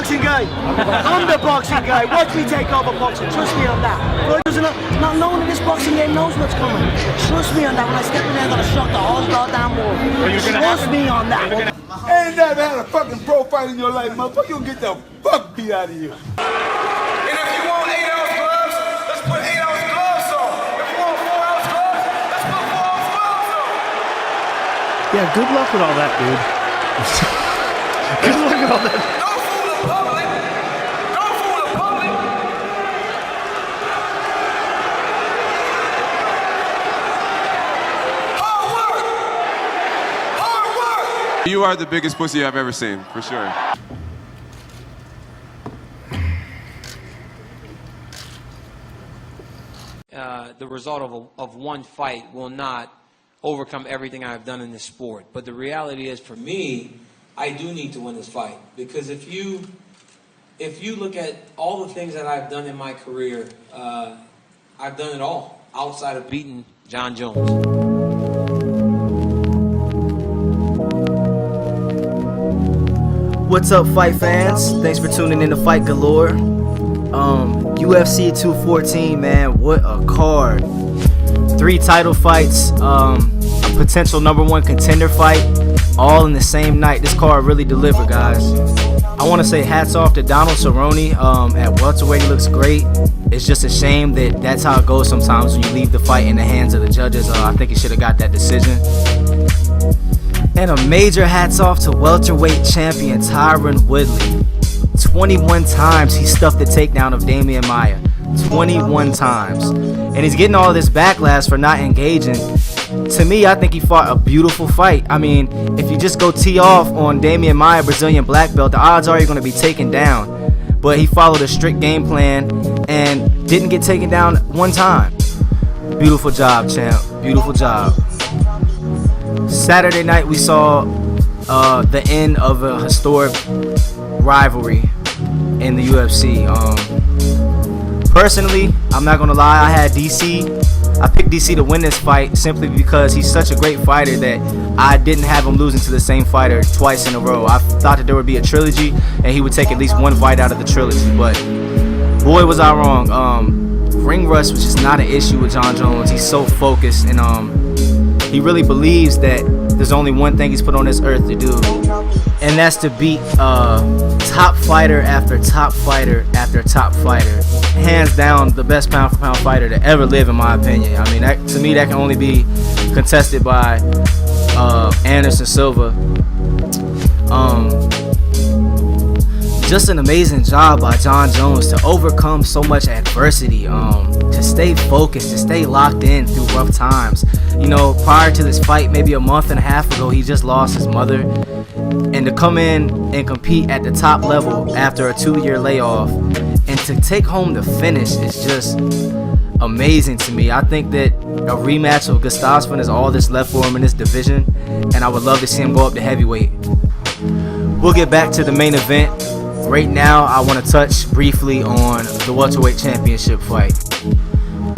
boxing game. I'm the boxing guy. Watch me take over boxing. Trust me on that. Floyd doesn't know. Not knowing in this boxing game knows what's coming. Trust me on that. When I step in there, I'm gonna shock the whole goddamn world. Trust me on that. Ain't never had a fucking pro fight in your life, motherfucker. You'll get the fuck beat out of you. And if you want 8-ounce gloves, let's put 8-ounce gloves on. If you want 4-ounce gloves, let's put 4-ounce gloves on. Yeah, good luck with all that, dude. Good luck with all that. Don't fool the public. Don't fool the public. Hard work. Hard work. You are the biggest pussy I've ever seen, for sure. The result of one fight will not overcome everything I've done in this sport. But the reality is, for me, I do need to win this fight. Because if you look at all the things that I've done in my career, I've done it all outside of beating John Jones. What's up, fight fans? Thanks for tuning in to Fight Galore. UFC 214, man, what a card. 3 title fights, a potential #1 contender fight, all in the same night. This card really delivered, guys. I want to say hats off to Donald Cerrone. At welterweight, he looks great. It's just a shame that that's how it goes sometimes when you leave the fight in the hands of the judges. I think he should have got that decision. And a major hats off to welterweight champion Tyron Woodley. 21 times he stuffed the takedown of Damian Maia. 21 times. And he's getting all this backlash for not engaging. To me, I think he fought a beautiful fight. I mean, if you just go tee off on Damian Maia, Brazilian black belt, the odds are you're going to be taken down. But he followed a strict game plan and didn't get taken down one time. Beautiful job, champ. Beautiful job. Saturday night, we saw the end of a historic rivalry in the UFC. Personally, I'm not gonna lie, I had DC. I picked DC to win this fight simply because he's such a great fighter that I didn't have him losing to the same fighter twice in a row. I thought that there would be a trilogy and he would take at least one fight out of the trilogy, but boy was I wrong. Ring rust was just not an issue with John Jones. He's so focused, and he really believes that there's only one thing he's put on this earth to do, and that's to beat top fighter after top fighter after top fighter. Hands down, the best pound for pound fighter to ever live, in my opinion. I mean, to me, that can only be contested by Anderson Silva. Just an amazing job by John Jones to overcome so much adversity, to stay focused, to stay locked in through rough times. You know, prior to this fight, maybe a month and a half ago, he just lost his mother. And to come in and compete at the top level after a 2-year layoff and to take home the finish is just amazing to me. I think that a rematch of Gustafsson is all that's left for him in this division, and I would love to see him go up to heavyweight. We'll get back to the main event. Right now, I want to touch briefly on the welterweight championship fight.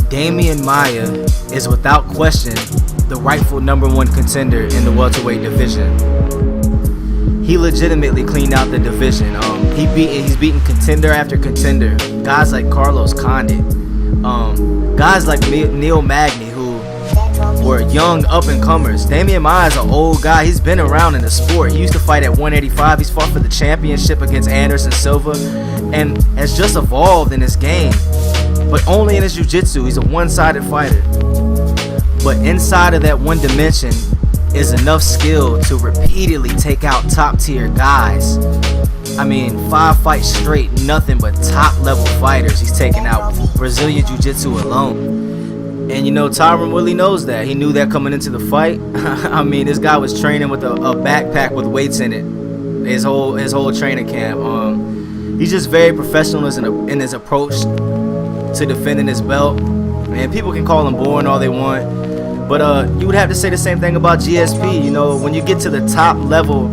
Damian Maia is without question the rightful #1 contender in the welterweight division. He legitimately cleaned out the division. He's beaten contender after contender. Guys like Carlos Condit, guys like Neil Magny, who were young up-and-comers. Damian Maia is an old guy. He's been around in the sport. He used to fight at 185. He's fought for the championship against Anderson Silva and has just evolved in his game, but only in his jiu-jitsu. He's a one-sided fighter. But inside of that one dimension is enough skill to repeatedly take out top-tier guys. I mean, 5 fights straight, nothing but top-level fighters he's taken out with Brazilian jiu-jitsu alone. And you know, Tyron Woodley knows that. He knew that coming into the fight. I mean, this guy was training with a backpack with weights in it his whole training camp. He's just very professional in his approach to defending his belt. And people can call him boring all they want, but you would have to say the same thing about GSP. You know, when you get to the top level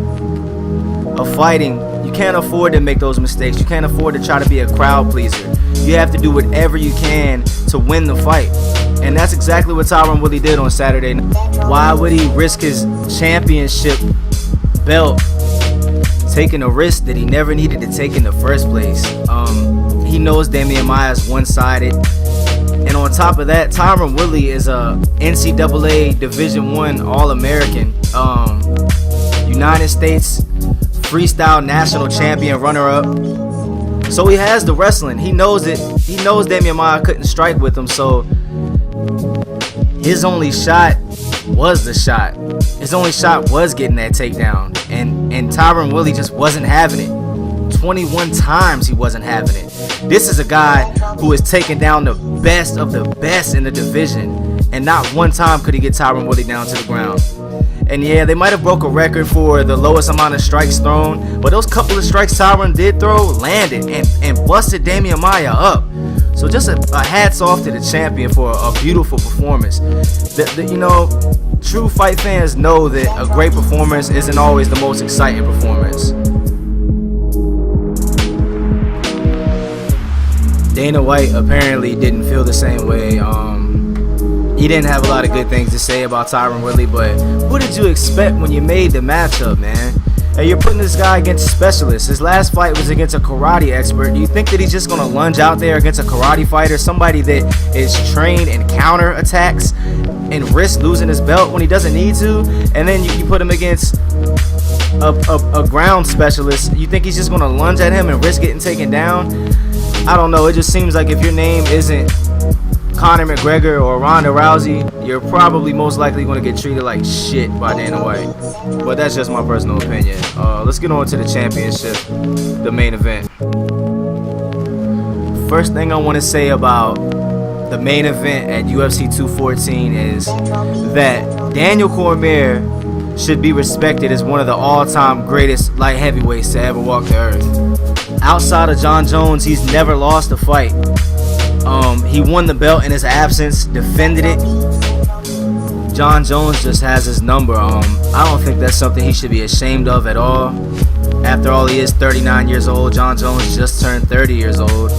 of fighting, you can't afford to make those mistakes. You can't afford to try to be a crowd pleaser. You have to do whatever you can to win the fight. And that's exactly what Tyron Woodley did on Saturday. Why would he risk his championship belt taking a risk that he never needed to take in the first place. He knows Damian Maia is one-sided. And on top of that, Tyron Woodley is a NCAA Division I All-American, United States Freestyle National Champion runner-up. So he has the wrestling. He knows it. He knows Damian Maia couldn't strike with him, so his only shot was the shot. His only shot was getting that takedown. And Tyron Woodley just wasn't having it. 21 times he wasn't having it. This is a guy who is taking down the best of the best in the division, and not one time could he get Tyron Woodley down to the ground. And yeah, they might have broke a record for the lowest amount of strikes thrown, but those couple of strikes Tyron did throw landed and busted Damian Maia up. So just a hats off to the champion for a beautiful performance. You know, true fight fans know that a great performance isn't always the most exciting performance. Dana White apparently didn't feel the same way. He didn't have a lot of good things to say about Tyron Woodley, but what did you expect when you made the matchup, man? And you're putting this guy against specialists. His last fight was against a karate expert. Do you think that he's just going to lunge out there against a karate fighter, somebody that is trained in counter attacks and risk losing his belt when he doesn't need to? And then you put him against a ground specialist. You think he's just going to lunge at him and risk getting taken down? I don't know. It just seems like if your name isn't Conor McGregor or Ronda Rousey, you're probably most likely going to get treated like shit by Dana White. But that's just my personal opinion. Let's get on to the championship, the main event. First thing I want to say about the main event at UFC 214 is that Daniel Cormier should be respected as one of the all-time greatest light heavyweights to ever walk the earth. Outside of Jon Jones, he's never lost a fight. He won the belt in his absence, defended it. Jon Jones just has his number. I don't think that's something he should be ashamed of at all. After all, he is 39 years old. Jon Jones just turned 30 years old.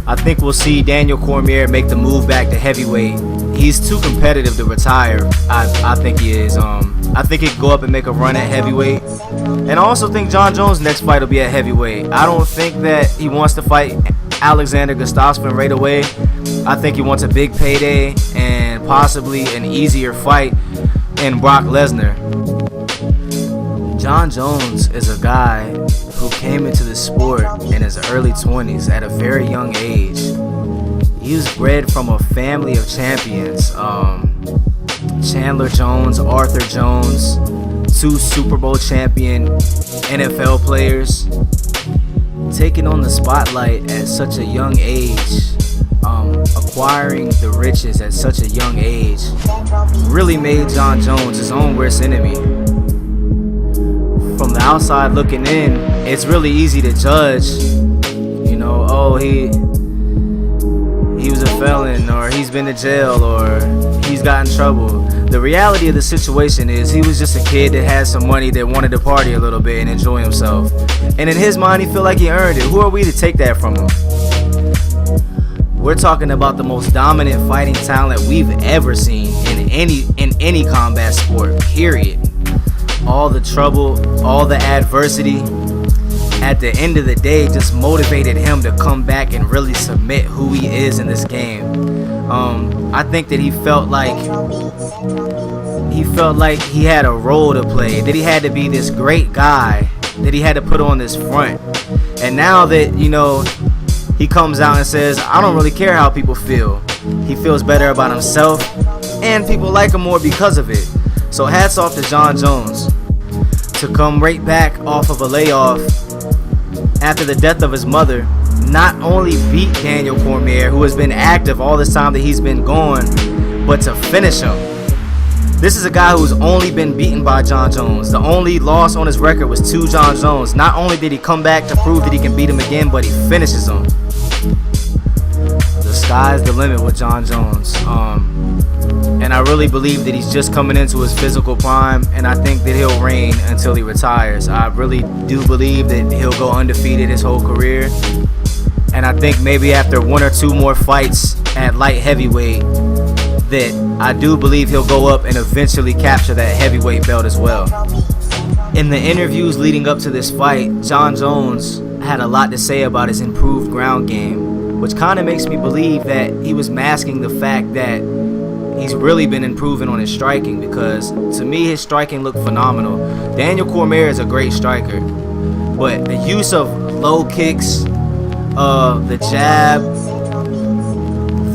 I think we'll see Daniel Cormier make the move back to heavyweight. He's too competitive to retire. I think he is. I think he could go up and make a run at heavyweight. And I also think Jon Jones' next fight will be at heavyweight. I don't think that he wants to fight Alexander Gustafsson right away. I think he wants a big payday and possibly an easier fight in Brock Lesnar. Jon Jones is a guy who came into the sport in his early 20s at a very young age. He was bred from a family of champions. Chandler Jones, Arthur Jones, 2 Super Bowl champion NFL players. Taking on the spotlight at such a young age, acquiring the riches at such a young age, really made Jon Jones his own worst enemy. From the outside looking in, it's really easy to judge, you know, oh, he was a felon, or he's been to jail, or he's got in trouble. The reality of the situation is he was just a kid that had some money that wanted to party a little bit and enjoy himself. And in his mind, he felt like he earned it. Who are we to take that from him? We're talking about the most dominant fighting talent we've ever seen in any combat sport, period. All the trouble, all the adversity, at the end of the day, just motivated him to come back and really submit who he is in this game. I think that he felt like he had a role to play, that he had to be this great guy, that he had to put on this front. And now that, you know, he comes out and says, I don't really care how people feel. He feels better about himself, and people like him more because of it. So hats off to Jon Jones to come right back off of a layoff after the death of his mother. Not only beat Daniel Cormier, who has been active all this time that he's been gone, but to finish him. This is a guy who's only been beaten by Jon Jones. The only loss on his record was to Jon Jones. Not only did he come back to prove that he can beat him again, but he finishes him. The sky's the limit with Jon Jones. And I really believe that he's just coming into his physical prime, and I think that he'll reign until he retires. I really do believe that he'll go undefeated his whole career. And I think maybe after 1 or 2 more fights at light heavyweight, that I do believe he'll go up and eventually capture that heavyweight belt as well. In the interviews leading up to this fight, Jon Jones had a lot to say about his improved ground game, which kind of makes me believe that he was masking the fact that he's really been improving on his striking, because to me his striking looked phenomenal. Daniel Cormier is a great striker, but the use of low kicks, the jab,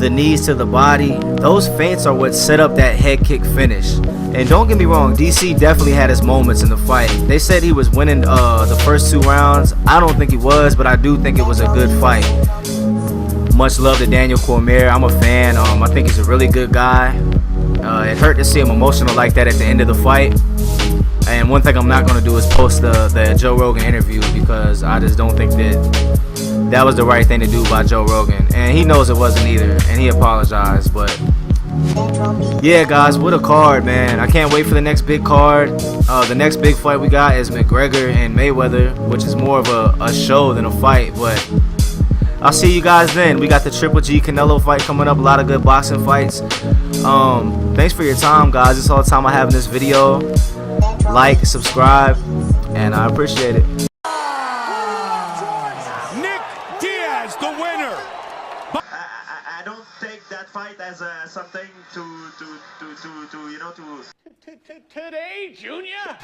the knees to the body, those feints are what set up that head kick finish. And don't get me wrong, DC definitely had his moments in the fight. They said he was winning the first 2 rounds. I don't think he was, but I do think it was a good fight. Much love to Daniel Cormier. I'm a fan. I think he's a really good guy. It hurt to see him emotional like that at the end of the fight. And one thing I'm not going to do is post the Joe Rogan interview, because I just don't think that was the right thing to do by Joe Rogan. And he knows it wasn't either, and he apologized. But yeah, guys, what a card, man. I can't wait for the next big card. The next big fight we got is McGregor and Mayweather, which is more of a show than a fight. But I'll see you guys then. We got the Triple G Canelo fight coming up. A lot of good boxing fights. Thanks for your time, guys. That's all the time I have in this video. Like, subscribe, and I appreciate it. Nick Diaz, the winner. I don't take that fight as something to you know, Today, Junior.